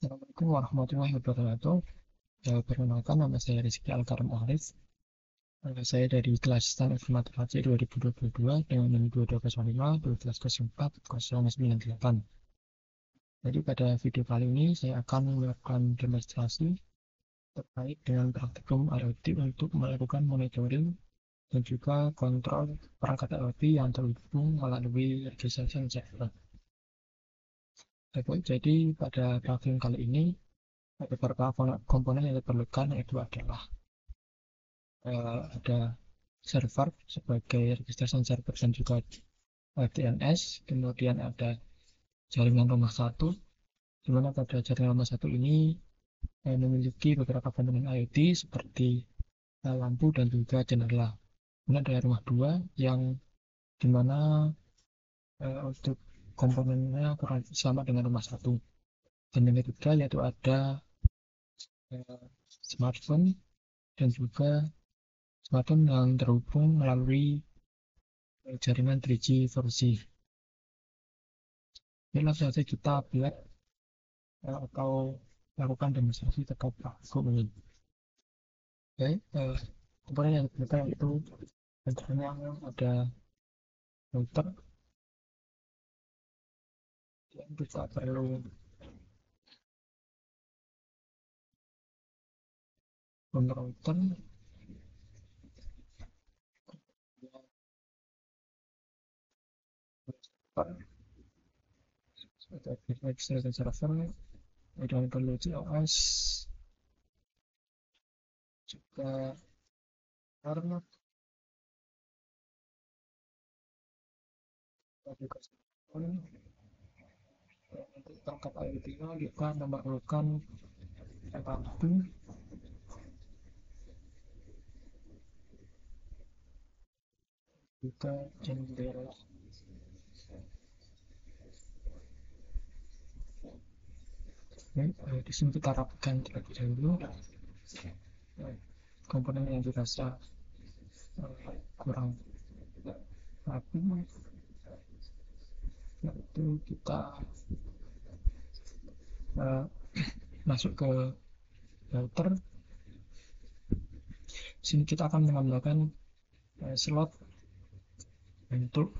Assalamualaikum warahmatullahi wabarakatuh. Perkenalkan, nama saya Rizky Alkarim Arif. Saya dari kelas Stan Informatika C 2022 dengan NIM 2205 1204 Jadi pada video kali ini saya akan melakukan demonstrasi terkait dengan praktikum IoT untuk melakukan monitoring dan juga kontrol perangkat IoT yang terhubung melalui registration server. Jadi pada praktikum kali ini ada beberapa komponen yang diperlukan, yaitu adalah ada server sebagai registration server dan juga DNS, kemudian ada jaringan rumah satu, di mana pada jaringan rumah satu ini memiliki beberapa komponen IoT seperti lampu dan juga jendela. Kemudian ada rumah dua yang dimana untuk komponennya kurang sama dengan rumah satu. Dan yang ketiga yaitu ada smartphone dan juga smartphone yang terhubung melalui jaringan 3G 4G. Ini langsung saja kita buat atau lakukan demonstrasi terkait platform ini. Oke, komponen yang kita itu antaranya ada router yang kita perlu router, ada external server, ada perlu OS, juga karena aplikasi untuk perangkat IoT-nya kita memerlukan lampu, juga jendela. Di sini kita rapikan terlebih dahulu komponen yang dirasa kurang rapi, yaitu kita masuk ke router. Sini kita akan menambahkan slot untuk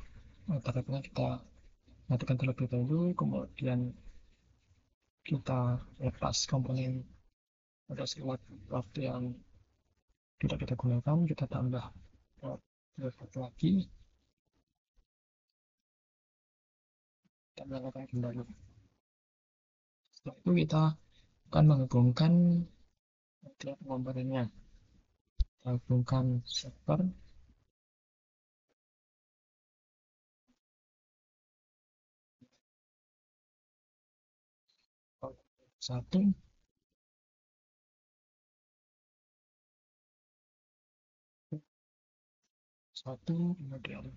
targetnya kita matikan terlebih dahulu, kemudian kita lepas komponen ada slot waktu yang tidak kita gunakan, kita tambah satu lagi, kita nyalakan kembali. Setelah itu kita akan menghubungkan komponennya, kita hubungkan server satu, kemudian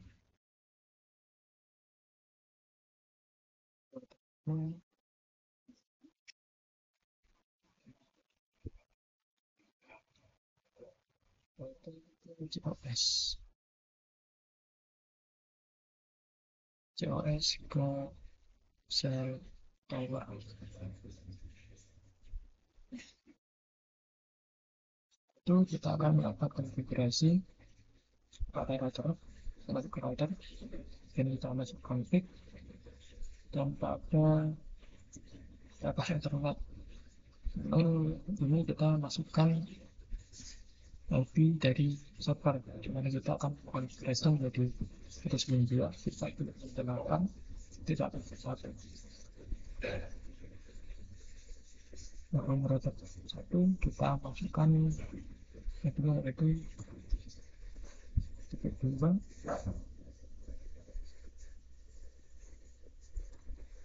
COS ke sel tower. Itu kita akan melakukan konfigurasi pada router, masuk ke router, dan kita masuk config, dan pada internet ini kita masukkan IP dari server, dimana kita akan konfigurasi menjadi 192 kita itu menggunakan tidak satu. Router satu kita masukkan kedua itu titik dua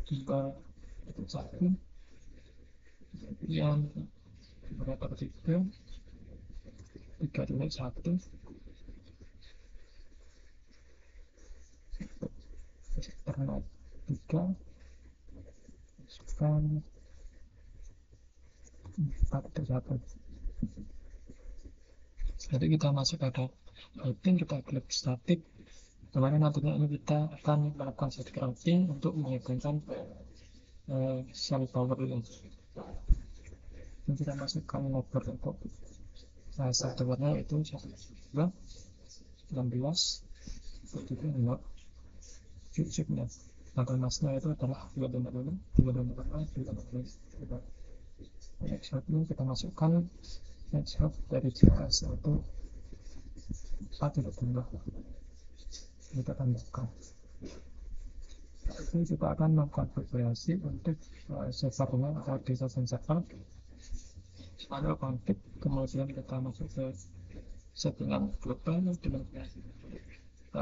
titik satu, yang router tiga titik satu, internet tiga, masukkan 4.1. Jadi kita masuk pada routing, kita klik static, dimana nantinya ini kita akan melakukan static routing untuk menghubungkan sel power ini. dan kita masukkan nomor untuk servernya itu 192.16 itu nomor chipnya. Tanggal masnya itu adalah 255 next hop ini kita masukkan next hop dari JS itu 4.2 kita tambahkan. Ini kita akan mengkonfigurasi untuk servernya atau desain server. Ada konfig, kemudian kita masuk ke settingan global dengan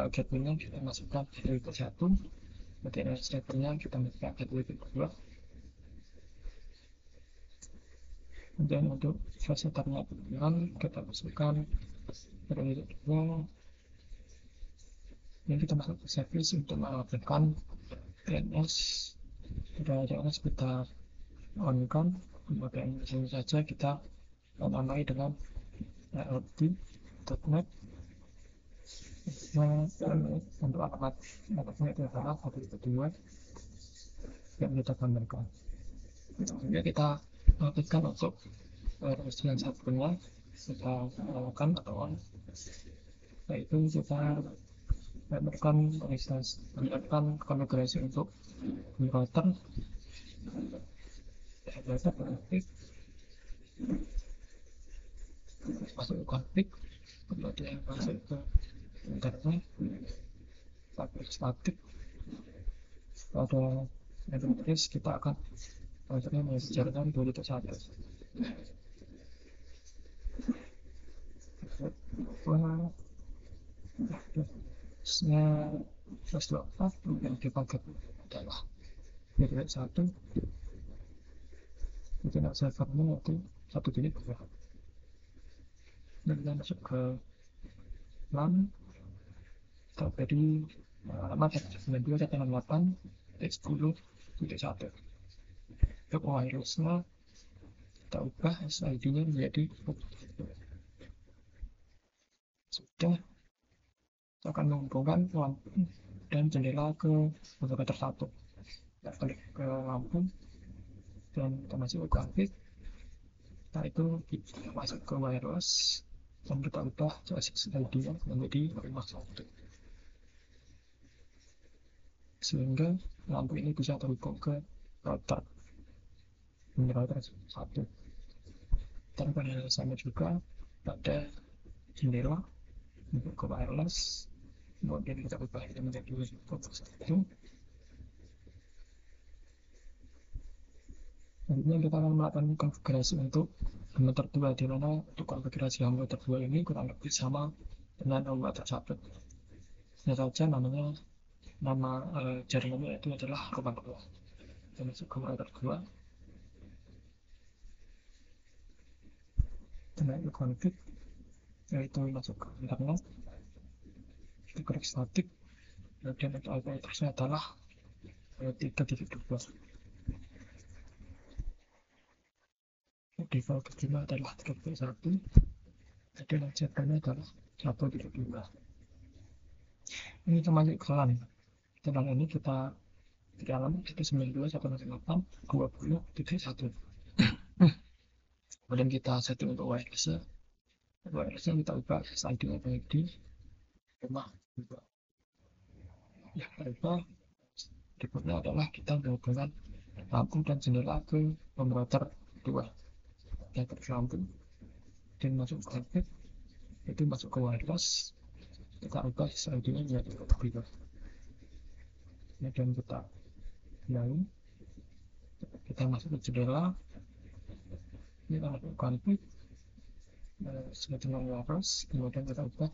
gateway-nya kita masukkan gateway ke 1, kemudian servernya kita masukkan gateway ke 2. Kemudian untuk file setup-nya kita masukkan gateway ke 2. Ini kita masuk ke service untuk melakukan DNS. Pada DNS kita on-kan, kemudian di sini saja kita menamai dengan ALT.net. Untuk alamatnya itu adalah 1.2 yang kita tambahkan. Kemudian kita aktifkan untuk yang satunya kita lakukan atau on, yaitu kita menambahkan konfigurasi untuk router konfig, masuk ke konfig, kemudian masuk ke internet statik. Pada interface kita akan mengajarkan 2.1. Yang dipakai adalah 2.1. Mungkin servernya itu 1.2. Dan kita masuk ke LAN dari alamat 92.168.10.1. Untuk wirelessnya kita ubah SID-nya menjadi sudah. Kita akan menghubungkan lampu dan jendela ke komputer satu. Kita klik ke lampu dan kita masuk ke config. Setelah itu kita masuk ke wireless dan kita ubah SID-nya menjadi 51, sehingga lampu ini bisa terhubung ke router 1. Dan pada sama juga pada jendela untuk ke wireless, kemudian kita ubah ini menjadi 1. Nantinya kita akan melakukan konfigurasi untuk router 2, di mana untuk konfigurasi router 2 ini kurang lebih sama dengan router 1. Hanya saja nama jaringannya itu adalah router 2. Kita masuk ke router 2, kita naik ke config, yaitu masuk ke internet, kita klik statik, kemudian untuk IP address-nya adalah 3.2. Default kedua adalah 3.1, dan ajakannya adalah 1.2. Ini kita masuk ke LAN. Di LAN ini kita di dalam 192.168.20.1. Kemudian kita setting untuk wireless-nya kita ubah SID menjadi 5. Ya, berikutnya adalah kita menghubungkan lampu dan jendela ke router 2. Kita klik lampu dan masuk ke config, itu masuk ke wireless, kita ubah SID-nya menjadi 3. Kemudian kita nyalain, kita masuk ke jendela, kita masuk ke config sesuai dengan wireless, kemudian kita ubah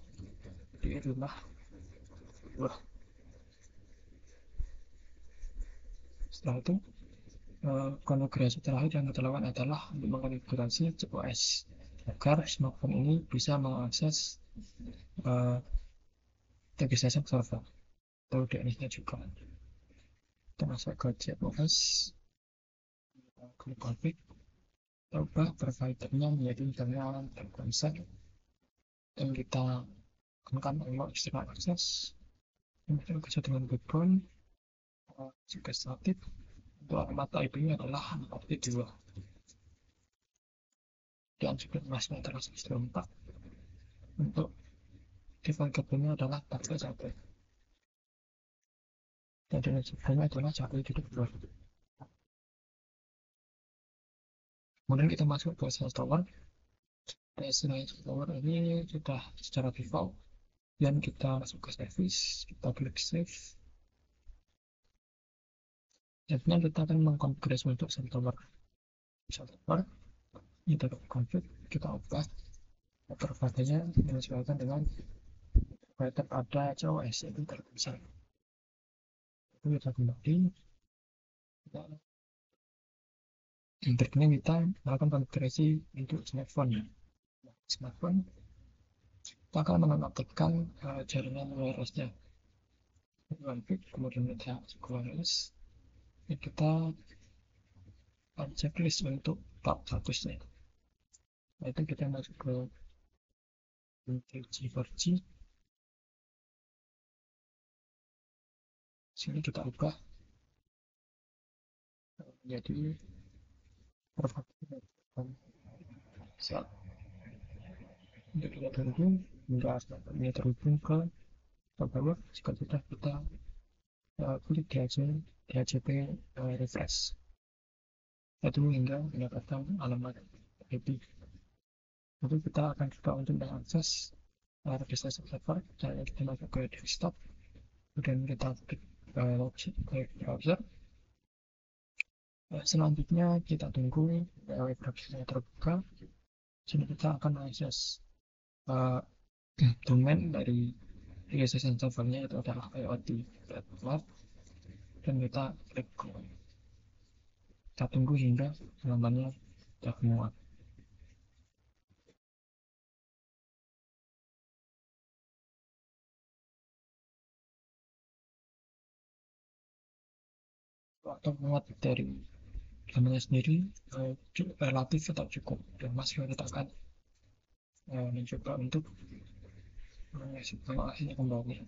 di 5. Setelah itu konfigurasi terakhir yang kita lakukan adalah untuk mengkonfigurasi chip OS agar smartphone ini bisa mengakses TP-Session server atau DNS-nya juga. Kita masuk ke chip OS, klik config, kita ubah providernya menjadi misalnya Telkomsel, dan kita gunakan allow external access. Kemudian bisa dengan backbone juga static. Untuk alamat IP-nya adalah 4.2. kemudian juga masnya terus 4 untuk default kabelnya adalah baterai cabai dan jenis kabelnya adalah cabai duduk luar. Kemudian kita masuk ke sales tower. Sales tower ini sudah secara default, dan kita masuk ke service, kita klik save, dan kita akan mengkonfigurasi untuk sales tower. Kita config, kita ubah interface-nya menyesuaikan dengan provider pada COS yaitu Telkomsel. Itu kita kembali, berikutnya kita melakukan konfigurasi untuk smartphone. Kita akan menonaktifkan jaringan wireless-nya. Kemudian kita masuk wireless, kita checklist untuk tab statusnya. Itu kita masuk ke 4G. Sini kita ubah menjadi saat untuk kita terhubung hingga ini terhubung ke bawah. Jika sudah, kita klik DHCP refresh itu hingga mendapatkan alamat IP. Lalu kita akan coba untuk mengakses registrasi server. Kita masuk ke desktop, kemudian kita klik login ke browser. Selanjutnya kita tunggu web browsernya terbuka. Sini kita akan mengakses domain dari registration servernya, itu adalah IoT.lab, dan kita klik kita tunggu hingga halamannya sudah muat. Waktu muat dari halamannya sendiri relatif tetap cukup, dan masih kita akan mencoba untuk mengaksinya kembali.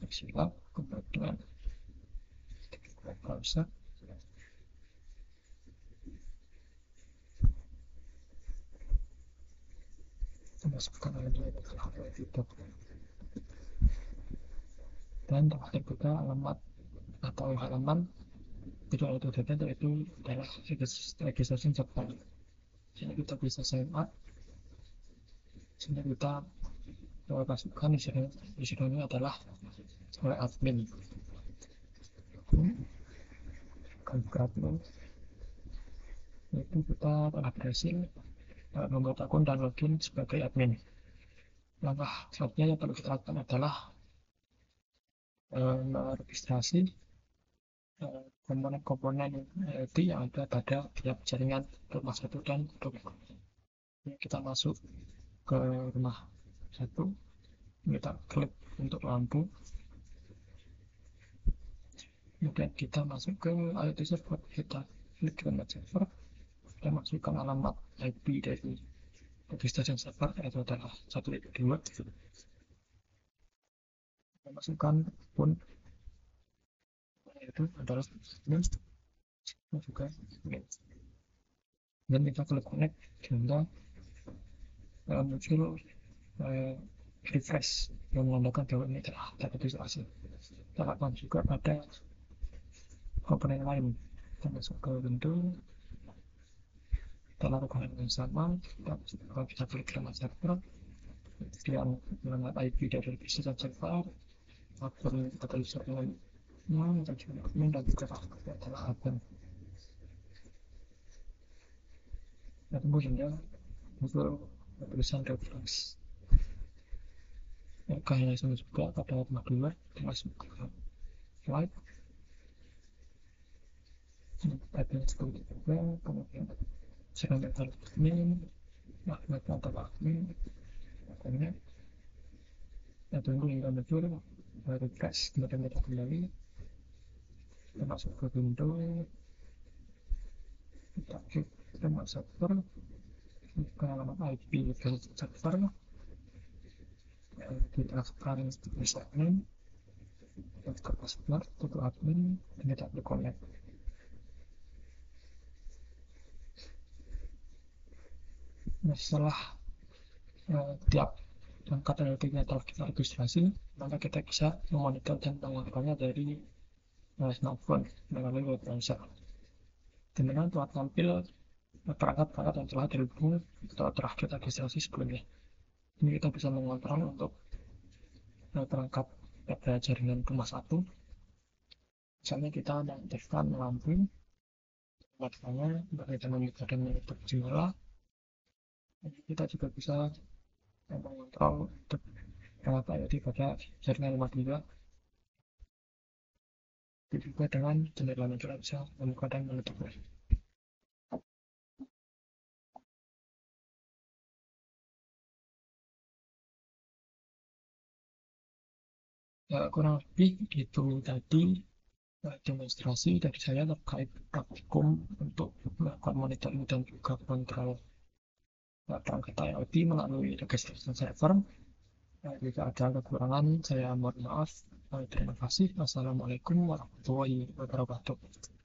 Siap, kemudian browser, kita masukkan dan terbuka alamat atau halaman tidak itu data, yaitu adalah registration server. Sini kita bisa sign up. Sini kita masukkan isinya adalah oleh admin. Itu kita telah berhasil membuat akun dan login sebagai admin. Langkah selanjutnya yang perlu kita lakukan adalah meregistrasi komponen-komponen IoT yang ada pada tiap jaringan rumah 1 dan rumah 2. Kita masuk ke rumah 1, kita klik untuk lampu, kemudian kita masuk ke IoT server, kita klik remote server, kita masukkan alamat IP dari registration server, yaitu adalah 102. Kita masukkan pun itu adalah admin juga, dan kita klik connect sehingga muncul refresh yang menandakan bahwa ini telah terregistrasi. Kita lakukan juga pada komponen lain. Kita masuk ke window, kita lakukan yang sama. Kita bisa klik remote server, kemudian alamat IP dari registration server, akun atau username dan juga admin, dan juga adalah admin. Kita tunggu hingga muncul tulisan refresh. Hanya sama juga pada rumah 2, masuk ke slide, ada seperti juga, kemudian segmen admin, alamat atau admin, akunnya. Kita tunggu hingga muncul refresh, kemudian kita kembali, kita masuk ke window, kita klik remote server, ke alamat IP dari server, kita sekarang username, kita ke password untuk admin, dan kita klik connect. Nah, setelah tiap perangkat IoT-nya telah kita registrasi, maka kita bisa memonitor dan mengontrolnya dari smartphone melalui web browser. Di mana telah tampil perangkat-perangkat yang telah terhubung atau telah kita registrasi sebelumnya. Ini kita bisa mengontrol untuk perangkat pada jaringan rumah satu. Misalnya kita mengaktifkan lampu matanya berkaitan dengan dan menutup jendela. Kita juga bisa mengontrol untuk perangkat IoT pada jaringan rumah juga. Juga dengan jendela juga bisa membuka dan menutupnya. Ya, kurang lebih itu tadi demonstrasi dari saya terkait praktikum untuk melakukan monitoring dan juga kontrol perangkat IoT melalui registrasi server. Jika ada kekurangan, saya mohon maaf. Terima kasih. Wassalamualaikum warahmatullahi wabarakatuh.